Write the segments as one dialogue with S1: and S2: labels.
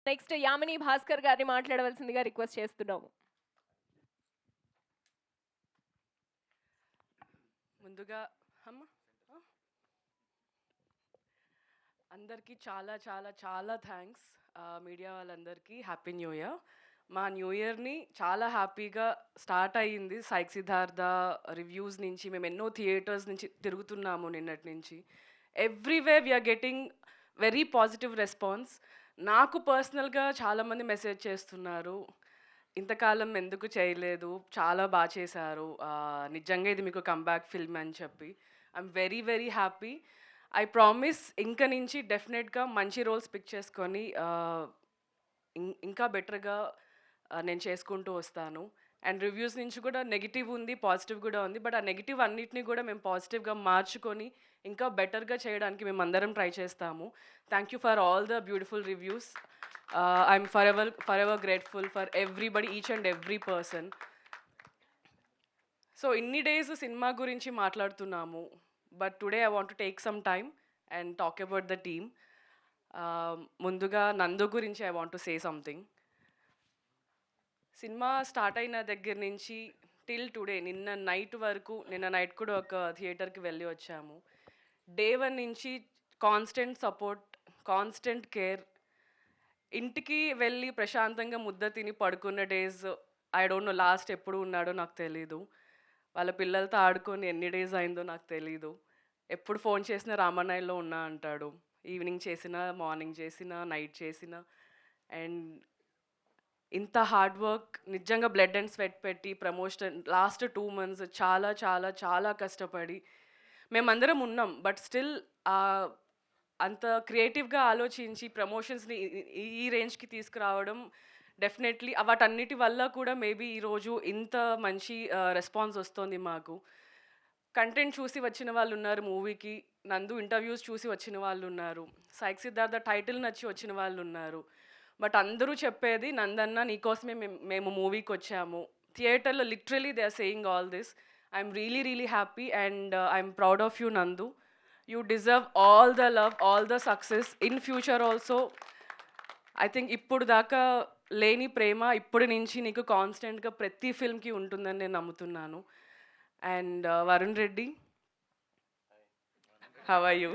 S1: Next Yamini Bhaskar గారిని మాట్లాడవలసిందిగా request చేస్తున్నాము.
S2: ముందుగా అమ్మ అందరికీ చాలా చాలా చాలా థ్యాంక్స్. మీడియా వాళ్ళందరికీ హ్యాపీ న్యూ ఇయర్. మా న్యూ ఇయర్ని చాలా హ్యాపీగా స్టార్ట్ అయ్యింది. సైక్ సిద్ధార్థ రివ్యూస్ నుంచి మేము ఎన్నో థియేటర్స్ నుంచి తిరుగుతున్నాము నిన్నటి నుంచి. Everywhere we are getting very positive response. నాకు పర్సనల్గా చాలామంది మెసేజ్ చేస్తున్నారు, ఇంతకాలం ఎందుకు చేయలేదు, చాలా బాగా చేశారు, నిజంగా ఇది మీకు కంబ్యాక్ ఫిల్మ్ అని చెప్పి. I'm very very happy. I promise ఇంక నుంచి డెఫినెట్గా మంచి రోల్స్ పిక్ చేసుకొని ఇంకా బెటర్గా నేను చేసుకుంటూ వస్తాను. అండ్ రివ్యూస్ నుంచి కూడా నెగిటివ్ ఉంది, పాజిటివ్ కూడా ఉంది. బట్ ఆ నెగిటివ్ అన్నిటిని కూడా మేము పాజిటివ్గా మార్చుకొని ఇంకా బెటర్గా చేయడానికి మేము అందరం ట్రై చేస్తాము. Thank you for all the beautiful reviews. I'm forever grateful for everybody, each and every person. So ఇన్ని డేస్ సినిమా గురించి మాట్లాడుతున్నాము, but today I want to take some time and talk about the team. ముందుగా నందు గురించి I want to say something. Cinema start అయిన దగ్గర నుంచి till today, నిన్న నైట్ కూడా ఒక థియేటర్కి వెళ్ళి వచ్చాము. డే 1 నుంచి కాన్స్టెంట్ సపోర్ట్, కాన్స్టెంట్ కేర్. ఇంటికి వెళ్ళి ప్రశాంతంగా ముద్ద తిని పడుకున్న days I don't know, last ఎప్పుడు ఉన్నాడో నాకు తెలీదు. వాళ్ళ పిల్లలతో ఆడుకొని ఎన్ని డేస్ అయిందో నాకు తెలీదు. ఎప్పుడు ఫోన్ చేసినా రామన్నయ్యలో ఉన్నా అంటాడు. ఈవినింగ్ చేసినా, మార్నింగ్ చేసినా, నైట్ చేసినా. అండ్ ఇంత హార్డ్ వర్క్, నిజంగా బ్లడ్ అండ్ స్వెట్ పెట్టి ప్రమోషన్ లాస్ట్ 2 months చాలా చాలా చాలా కష్టపడి మేమందరం ఉన్నాం. బట్ స్టిల్ అంత క్రియేటివ్గా ఆలోచించి ప్రమోషన్స్ని ఈ రేంజ్కి తీసుకురావడం డెఫినెట్లీ వాటన్నిటి వల్ల కూడా మేబీ ఈరోజు ఇంత మంచి రెస్పాన్స్ వస్తుంది మాకు. కంటెంట్ చూసి వచ్చిన వాళ్ళు ఉన్నారు మూవీకి, నందు ఇంటర్వ్యూస్ చూసి వచ్చిన వాళ్ళు ఉన్నారు, సైక్ సిద్ధార్థ టైటిల్ నచ్చి వచ్చిన వాళ్ళు ఉన్నారు. బట్ అందరూ చెప్పేది, నందన్న నీకోసమే మేము మూవీకి వచ్చాము. థియేటర్లో literally they are saying all this. I'm really really happy and I'm proud of you Nandu. You deserve all the love, all the success in future also. I think ఇప్పుడు దాకా లేని ప్రేమ ఇప్పటి నుంచి నీకు కాన్స్టెంట్గా ప్రతి ఫిల్మ్కి ఉంటుందని నేను నమ్ముతున్నాను. And Varun Reddy, how are you?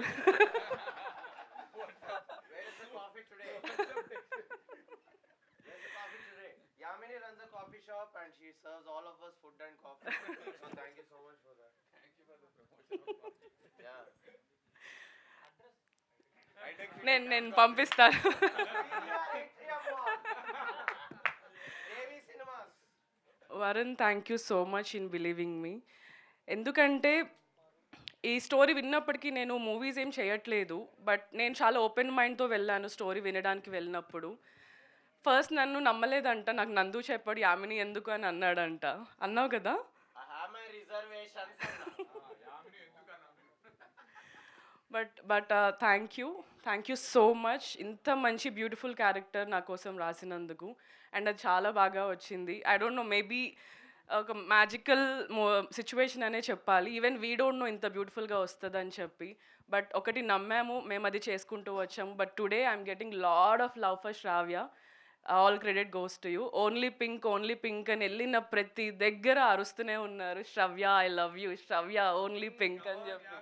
S3: Yamini runs a coffee shop and she serves all of us food and coffee. So thank you so much for that. Thank you for the promotion. Yeah.
S2: నేను పంపిస్తాను. Varun, thank you so much in believing me. ఎందుకంటే ఈ story విన్నప్పటికీ నేను movies ఏం చేయట్లేదు, but నేను చాలా open మైండ్తో వెళ్ళాను స్టోరీ వినడానికి వెళ్ళినప్పుడు. ఫస్ట్ నన్ను నమ్మలేదంట, నాకు నందు చెప్పాడు యామిని ఎందుకు అని అన్నాడంట. అన్నావు కదా? But thank you so much. ఇంత మంచి బ్యూటిఫుల్ క్యారెక్టర్ నా కోసం రాసినందుకు. అండ్ అది చాలా బాగా వచ్చింది. ఐ డోంట్ నో, మేబీ ఒక మ్యాజికల్ సిచ్యువేషన్ అనే చెప్పాలి. ఈవెన్ వీ డోంట్ నో ఇంత బ్యూటిఫుల్గా వస్తుందని చెప్పి. బట్ ఒకటి నమ్మాము, మేము అది చేసుకుంటూ వచ్చాము. But today I'm getting lot of love for Shravya. All credit goes to you. Only pink అని వెళ్ళిన ప్రతి దగ్గర అరుస్తూనే ఉన్నారు, Shravya I love you, Shravya only pink అని చెప్పి.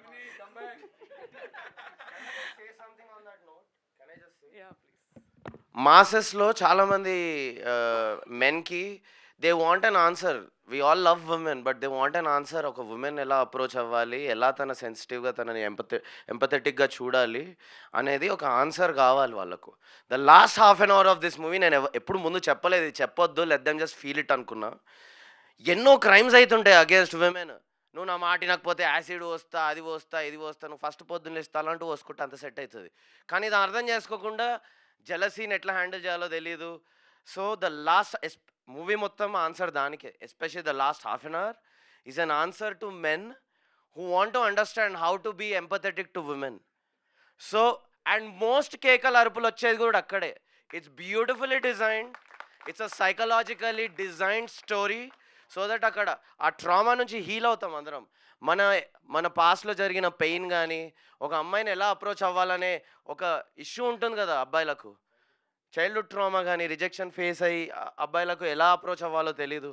S3: మాసెస్లో చాలామంది మెన్కి they want an answer. We all love women, but they want an answer. ఒక ఉమెన్ ఎలా అప్రోచ్ అవ్వాలి, ఎలా తన సెన్సిటివ్గా తనని ఎంపథెటిక్గా చూడాలి అనేది ఒక ఆన్సర్ కావాలి వాళ్ళకు. The last half an hour of this movie నేను ఎప్పుడు ముందు చెప్పలేదు, చెప్పొద్దు, let them just feel it అనుకున్నా. ఎన్నో క్రైమ్స్ అవుతుంటాయి అగేన్స్ట్ విమెన్. నువ్వు నా మాట వినకపోతే యాసిడ్ వస్తా, అది వస్తా, ఇది వస్తా, నువ్వు ఫస్ట్ పొద్దున్న ఇస్తా అలాంటి పోసుకుంటే అంత సెట్ అవుతుంది. కానీ ఇది అర్థం చేసుకోకుండా జెలసీని ఎట్లా హ్యాండిల్ చేయాలో తెలియదు. సో ద లాస్ట్ మూవీ మొత్తం ఆన్సర్ దానికే. Especially the last half an hour is an answer to men who want to understand how to be empathetic to women. So and most కేకల అరుపులు వచ్చేది కూడా అక్కడే. It's beautifully designed, it's a psychologically designed story. So that అక్కడ ఆ trauma నుంచి heal అవుతాం అందరం. మన పాస్ట్లో జరిగిన పెయిన్ కానీ, ఒక అమ్మాయిని ఎలా అప్రోచ్ అవ్వాలనే ఒక ఇష్యూ ఉంటుంది కదా అబ్బాయిలకు. చైల్డ్హుడ్ ట్రామా కానీ రిజెక్షన్ ఫేస్ అయ్యి అబ్బాయిలకు ఎలా అప్రోచ్ అవ్వాలో తెలీదు.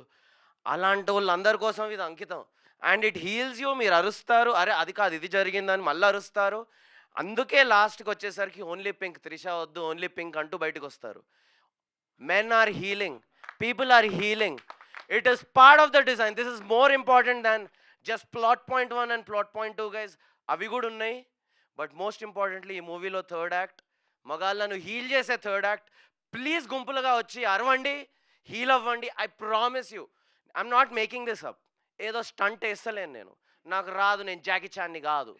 S3: అలాంటి వాళ్ళందరి కోసం ఇది అంకితం. And it heels you. మీరు అరుస్తారు, అరే అది కాదు ఇది జరిగిందని మళ్ళీ అరుస్తారు. అందుకే లాస్ట్కి వచ్చేసరికి ఓన్లీ పింక్, త్రిష వద్దు ఓన్లీ పింక్ అంటూ బయటకు వస్తారు. Men are healing, people are healing. It is part of the design. This is more important than just plot point 1 and plot point 2 guys. అవి కూడా ఉన్నాయి. బట్ మోస్ట్ ఇంపార్టెంట్లీ ఈ మూవీలో third act, మగాళ్ళను heal చేసే థర్డ్ యాక్ట్. ప్లీజ్ గుంపులుగా వచ్చి అరవండి, హీల్ అవ్వండి. I promise you, I'm not making this up. ఏదో స్టంట్ వేస్తలేను నేను, నాకు రాదు, నేను జాకీ చాన్ని కాదు.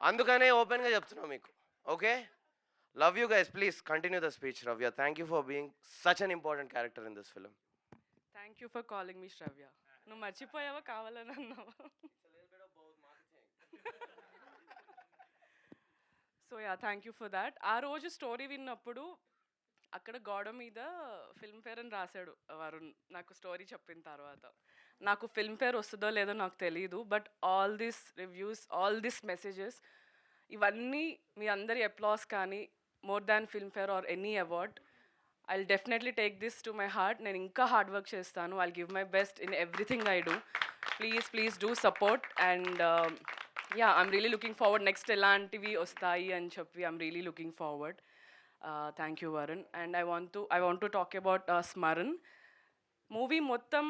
S3: అందుకనే ఓపెన్గా చెప్తున్నా మీకు. Okay, love you guys. Please continue the speech. Ravya, thank you for being such an important character in this film.
S2: Thank you for calling me Shravya. నువ్వు మర్చిపోయావా కావాలని అన్నావా? So yeah, thank you for that. ఆ రోజు స్టోరీ విన్నప్పుడు అక్కడ గోడ మీద ఫిల్మ్ఫేర్ అని రాశాడు వరుణ్ నాకు స్టోరీ చెప్పిన తర్వాత. నాకు ఫిల్మ్ఫేర్ వస్తుందో లేదో నాకు తెలియదు, but all this reviews, all this messages, ఇవన్నీ మీ అందరి అప్లాస్ కానీ more than Filmfare or any award, I will definitely take this to my heart. నేను ఇంకా హార్డ్ వర్క్ చేస్తాను. I will give my best in everything I do. Please do support. And yeah, I'm really looking forward. Next ఎలాంటివి వస్తాయి అని చెప్పి I'm really looking forward. Thank you Varun. And I want to talk about Smaran. Movie మొత్తం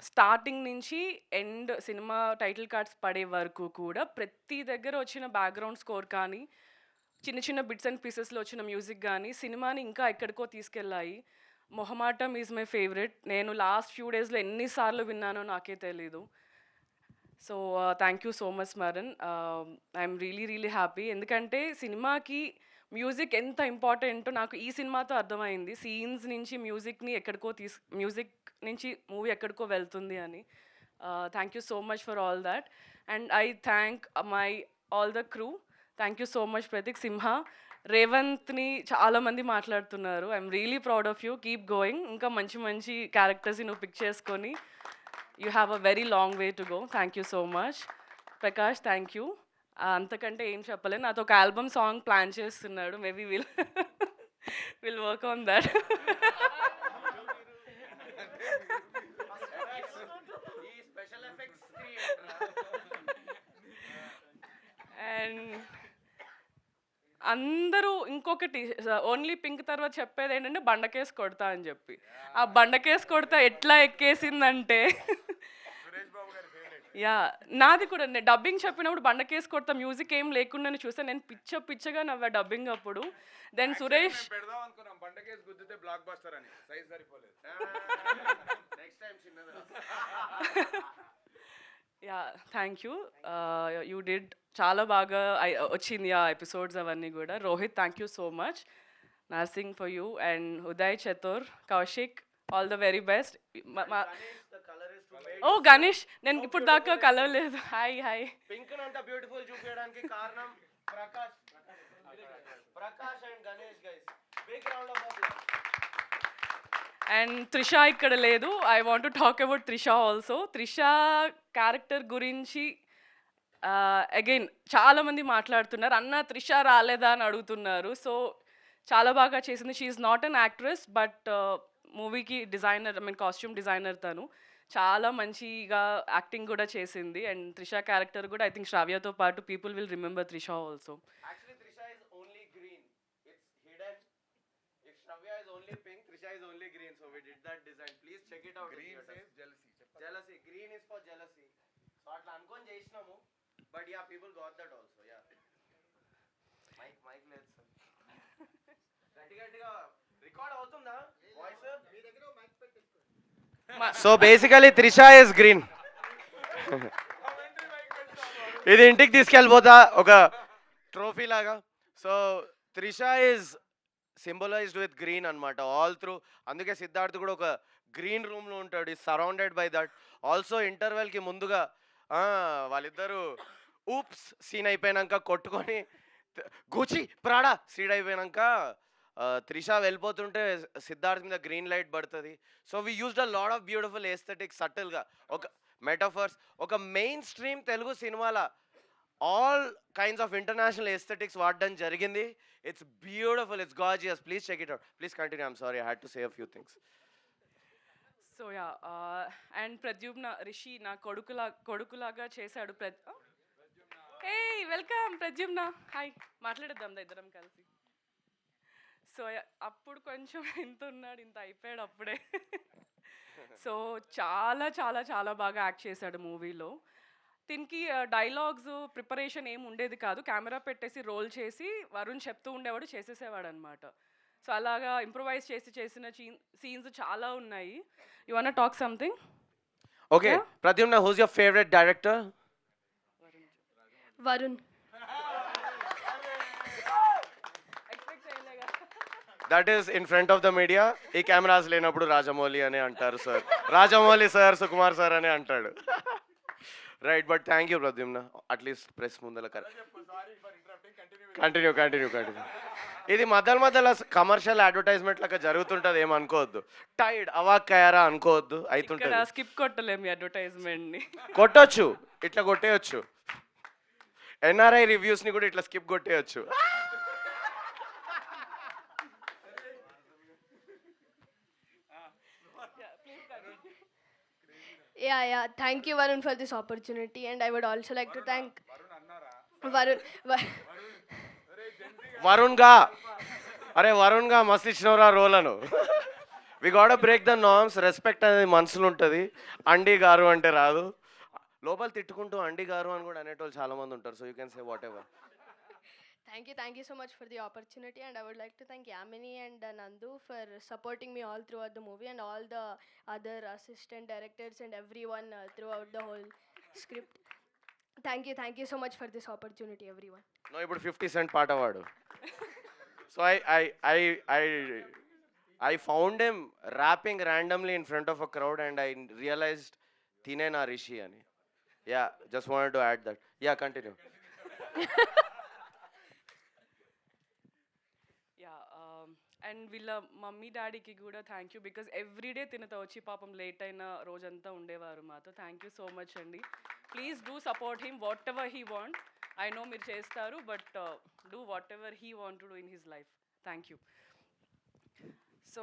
S2: starting నుంచి end, cinema title cards పడే వరకు కూడా ప్రతి దగ్గర వచ్చిన బ్యాక్గ్రౌండ్ స్కోర్ కానీ, చిన్న చిన్న బిట్స్ అండ్ పీసెస్లో వచ్చిన మ్యూజిక్ కానీ సినిమాని ఇంకా ఎక్కడికో తీసుకెళ్ళాయి. మొహమాటం ఈజ్ మై ఫేవరెట్. నేను లాస్ట్ ఫ్యూ డేస్లో ఎన్నిసార్లు విన్నానో నాకే తెలీదు. So thank you so much Smaran. I'm really happy. ఎందుకంటే సినిమాకి మ్యూజిక్ ఎంత ఇంపార్టెంటో నాకు ఈ సినిమాతో అర్థమైంది. సీన్స్ నుంచి మ్యూజిక్ నుంచి మూవీ ఎక్కడికో వెళ్తుంది అని. Thank you so much for all that. And I thank all the crew. Thank you so much Prateek, Simha, రేవంత్ని చాలామంది మాట్లాడుతున్నారు. I'm really proud of you. Keep going. ఇంకా మంచి క్యారెక్టర్స్ని నువ్వు పిక్ చేసుకొని you have a very long way to go. Thank you so much. Prakash, thank you. అంతకంటే ఏం చెప్పలేదు. నాతో ఒక ఆల్బమ్ సాంగ్ ప్లాన్ చేస్తున్నాడు. Maybe will work on that. And అందరూ ఇంకొకటి ఓన్లీ పింక్ తర్వాత చెప్పేది ఏంటంటే బండకేసి కొడతా అని చెప్పి. ఆ బండకేసి కొడతా ఎట్లా ఎక్కేసిందంటే, యా, నాది కూడా. నేను డబ్బింగ్ చెప్పినప్పుడు బండకేసి కొడతా మ్యూజిక్ ఏం లేకుండా చూసాను. నేను పిచ్చగా నవ్వా డబ్బింగ్ అప్పుడు. Then Suresh, yeah, thank you. You did చాలా బాగా వచ్చింది ఆ ఎపిసోడ్స్ అవన్నీ కూడా. Rohit, thank you so much. Narsing for you. And Uday, Chatur, Kaushik, all the very best. Oh Ganesh, నేను ఇప్పుడు దాకా కలవలేదు. హాయ్.
S3: పింక్ అంత బ్యూటిఫుల్ చూపించడానికి కారణం Prakash and Ganesh guys. Big round of applause.
S2: And Trisha ఇక్కడ లేదు. I want to talk about Trisha also. Trisha character గురించి అగైన్ చాలామంది మాట్లాడుతున్నారు. అన్న త్రిష రాలేదా అని అడుగుతున్నారు. సో చాలా బాగా చేసింది. She is not an actress, but మూవీకి డిజైనర్, కాస్ట్యూమ్ డిజైనర్ తను. చాలా మంచిగా యాక్టింగ్ కూడా చేసింది. అండ్ త్రిష క్యారెక్టర్ కూడా ఐ థింక్ శ్రావ్యతో పాటు people will remember Trisha also.
S3: Actually, Trisha is only green. It's hidden. If Shravya is only pink, Trisha is only green. So we did that design. Please check it out. Green says jealousy. Jealousy. Green is for jealousy. So atla ankoni chesinamu. But yeah, people got that also. Yeah. Mic లేదు sir. గట్టిగా record అవుతుందా voice? మీ దగ్గర mic పెట్టేసుకోండి. So basically Trisha is green. ఇది ఇంటికి తీసుకెళ్ళిపోతా ఒక ట్రోఫీ లాగా. So Trisha is symbolized with green అనమాట ఆల్ త్రూ. అందుకే సిద్ధార్థ్ కూడా ఒక గ్రీన్ రూమ్లో ఉంటాడు. Is surrounded by that. Also ఇంటర్వెల్కి ముందుగా వాళ్ళిద్దరూ ఊప్స్ సీన్ అయిపోయాక కొట్టుకొని గుచి ప్రాడా సీడ్ అయిపోయాక త్రిష వెళ్ళిపోతుంటే సిద్ధార్థ్ మీద గ్రీన్ లైట్ పడుతుంది. So we used a lot of beautiful aesthetic సటిల్గా ఒక మెటాఫర్స్. ఒక మెయిన్ స్ట్రీమ్ తెలుగు సినిమాల all kinds of international aesthetics వాడడం జరిగింది. It's beautiful, it's gorgeous. Please check it out. Please continue. I'm sorry, I had to say a few things.
S2: So yeah, and Pradyumna Rishi నా కొడుకులాగా చేశాడు. Hey welcome Pradyumna, hi. మాట్లాడేద్దాం ఇద్దరం కలిసి. So అప్పుడు కొంచెం ఇంత ఉన్నాడు, ఇంత అయిపోయాడు అప్పుడే. సో చాలా చాలా చాలా బాగా యాక్ట్ చేశాడు మూవీలో. దీనికి డైలాగ్స్ ప్రిపరేషన్ ఏమి ఉండేది కాదు, కెమెరా పెట్టేసి రోల్ చేసి వరుణ్ చెప్తూ ఉండేవాడు, చేసేసేవాడు అనమాట. సో అలాగా ఇంప్రూవైజ్ చేసిన సీన్స్ చాలా ఉన్నాయి. You want talk something?
S3: Okay Pradyumna, who's your favourite director?
S1: Varun.
S3: That is in front of the media. ఈ కెమెరాస్ లేనప్పుడు రాజమౌళి అని అంటారు sir, Rajamouli sir, Sukumar sir అని అంటాడు. Right, but thank you Pradyumna, at least press ముందల కంటిన్యూ. ఇది మధ్యలో కమర్షియల్ అడ్వర్టైజ్మెంట్ లాగా జరుగుతుంటది, ఏమనుకోవద్దు. టైడ్ అవాక్కయారా అనుకోవద్దు, అవుతుంటది.
S2: స్కిప్ కొట్టలేము అడ్వర్టైజ్మెంట్ ని.
S3: కొట్టొచ్చు, ఇట్లా కొట్టేయచ్చు. ఎన్ఆర్ఐ రివ్యూస్ ని కూడా ఇట్లా skip కొట్టేయచ్చు.
S4: Yeah. Thank you, Varun, for this opportunity, and I would also like to thank Varun.
S3: Varun గా మస్తు ఇచ్చినవరా రోల్ అను. We got break the norms. Respect అనేది మనసులో ఉంటుంది. అండి గారు అంటే రాదు, లోపల తిట్టుకుంటూ అండి గారు అని కూడా అనేటోళ్ళు చాలా మంది ఉంటారు. So you can say what ever.
S4: Thank you so much for the opportunity, and I would like to thank Yamini and Nandu for supporting me all throughout the movie, and all the other assistant directors and everyone throughout the whole script. Thank you so much for this opportunity, everyone.
S3: No, ఇప్పుడు 50 Cent పాట వాడు. So I found him rapping randomly in front of a crowd, and I realized తినే నా రిషి అని. Yeah, just wanted to add that. Yeah, continue.
S2: And వీళ్ళ mummy డాడీకి కూడా thank you, because everyday తినతో వచ్చి పాపం లేట్ అయిన రోజంతా ఉండేవారు మాతో. థ్యాంక్ యూ సో మచ్ అండి. Please do support him what ever he want. I know మీరు చేస్తారు, but do what ever he want to do in his life. Thank you. So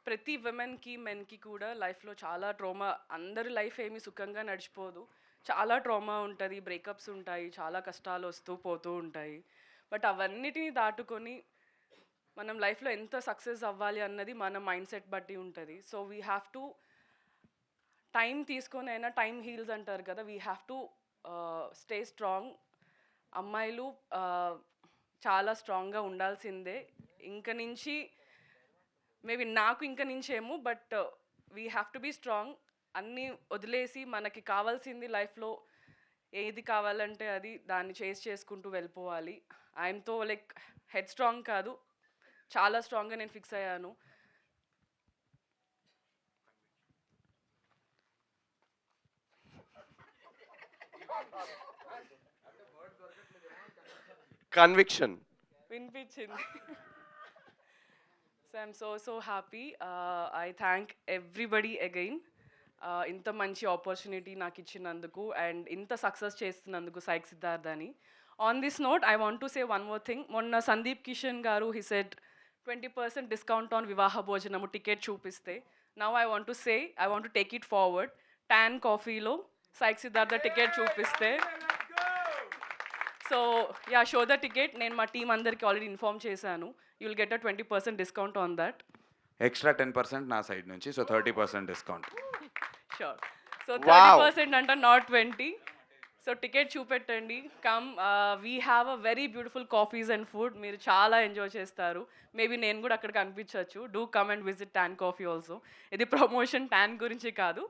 S2: ప్రతి విమెన్కి మెన్కి కూడా లైఫ్లో చాలా ట్రామా, అందరి లైఫ్ ఏమీ సుఖంగా నడిచిపోదు, చాలా ట్రామా ఉంటుంది, బ్రేకప్స్ ఉంటాయి, చాలా కష్టాలు వస్తూ పోతూ ఉంటాయి. బట్ అవన్నిటిని దాటుకొని మనం లైఫ్లో ఎంత సక్సెస్ అవ్వాలి అన్నది మన మైండ్ సెట్ బట్టి ఉంటుంది. So we have to time తీసుకొని అయినా, టైం హీల్స్ అంటారు కదా, we have to stay strong. అమ్మాయిలు చాలా స్ట్రాంగ్గా ఉండాల్సిందే. ఇంక నుంచి మేబీ నాకు ఇంక నుంచేమో, but we have to be strong. అన్నీ వదిలేసి మనకి కావాల్సింది లైఫ్లో ఏది కావాలంటే అది దాన్ని చేసుకుంటూ వెళ్ళిపోవాలి. ఐఎమ్తో లైక్ హెడ్ స్ట్రాంగ్ కాదు, చాలా స్ట్రాంగ్గా నేను ఫిక్స్ అయ్యాను.
S3: కన్విక్షన్
S2: వినిపించింది. So I'm so happy. I thank everybody again ఇంత మంచి ఆపర్చునిటీ నాకు ఇచ్చినందుకు అండ్ ఇంత సక్సెస్ చేస్తున్నందుకు సైక్ సిద్ధార్థ్ అని. On this note I want to say one more thing. మొన్న సందీప్ కిషన్ గారు హీ సెడ్ 20% డిస్కౌంట్ ఆన్ వివాహ భోజనము టికెట్ చూపిస్తే. Now I want to say, I want to take it forward. Tan కాఫీలో సైక్ సిద్ధార్థ టికెట్ చూపిస్తే, so yeah, show the ticket. నేను మా team అందరికి ఆల్రెడీ ఇన్ఫార్మ్ చేశాను. You will get a 20% discount on that.
S5: Extra 10% నా side నుంచి, so 30% discount.
S2: Sure. So 30% అంట, not 20. So ticket చూపెట్టండి. Come, we have a very beautiful coffees and food. మీరు చాలా ఎంజాయ్ చేస్తారు. మేబీ నేను కూడా అక్కడ కనిపించవచ్చు. Do come and visit tan coffee also. ఇది ప్రమోషన్ ట్యాన్ గురించి కాదు.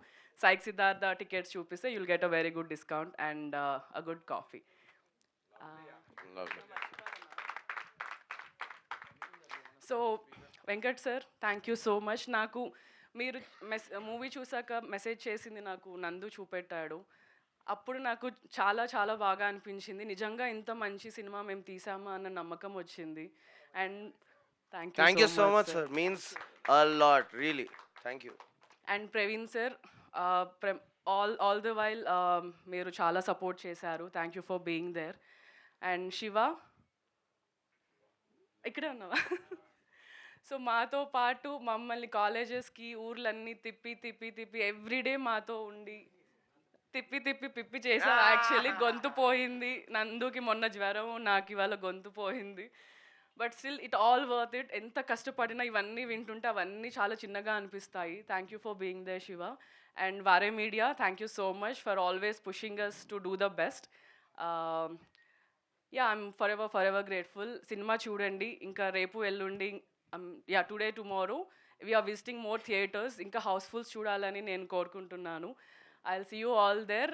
S2: సైక్ సిద్ధార్థ టికెట్స్ చూపిస్తే you'll get a very good discount and a good coffee. So Venkat sir, thank you so much. నాకు మీరు మూవీ చూసాక మెసేజ్ చేసింది నాకు నందు చూపెట్టాడు. అప్పుడు నాకు చాలా చాలా బాగా అనిపించింది. నిజంగా ఇంత మంచి సినిమా మేము తీసామా అన్న నమ్మకం వచ్చింది. And
S3: thank you so much sir, means a lot really. Thank you.
S2: And Praveen sir, all the while మీరు చాలా సపోర్ట్ చేశారు. Thank you for being there. And Shiva ఇక్కడే ఉన్నావా? సో మాతో పాటు మమ్మల్ని కాలేజెస్కి ఊర్లన్నీ తిప్పి ఎవ్రీడే మాతో ఉండి తిప్పి చేసావు. యాక్చువల్లీ గొంతు పోయింది. నందుకి మొన్న జ్వరం, నాకు ఇవాళ గొంతు పోయింది. But still it all worth it. ఎంత కష్టపడినా ఇవన్నీ వింటుంటే అవన్నీ చాలా చిన్నగా అనిపిస్తాయి. Thank you for being there Shiva. And వారే media, thank you so much for always pushing us to do the best. Yeah, I'm forever grateful. సినిమా చూడండి. ఇంకా రేపు ఎల్లుండి today tomorrow we're visiting more theatres. ఇంకా హౌస్ఫుల్స్ చూడాలని నేను కోరుకుంటున్నాను. I'll see you all there.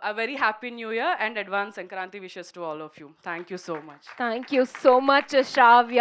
S2: A very happy new year and advance Sankranti wishes to all of you. Thank you so much.
S1: Thank you so much Sravya.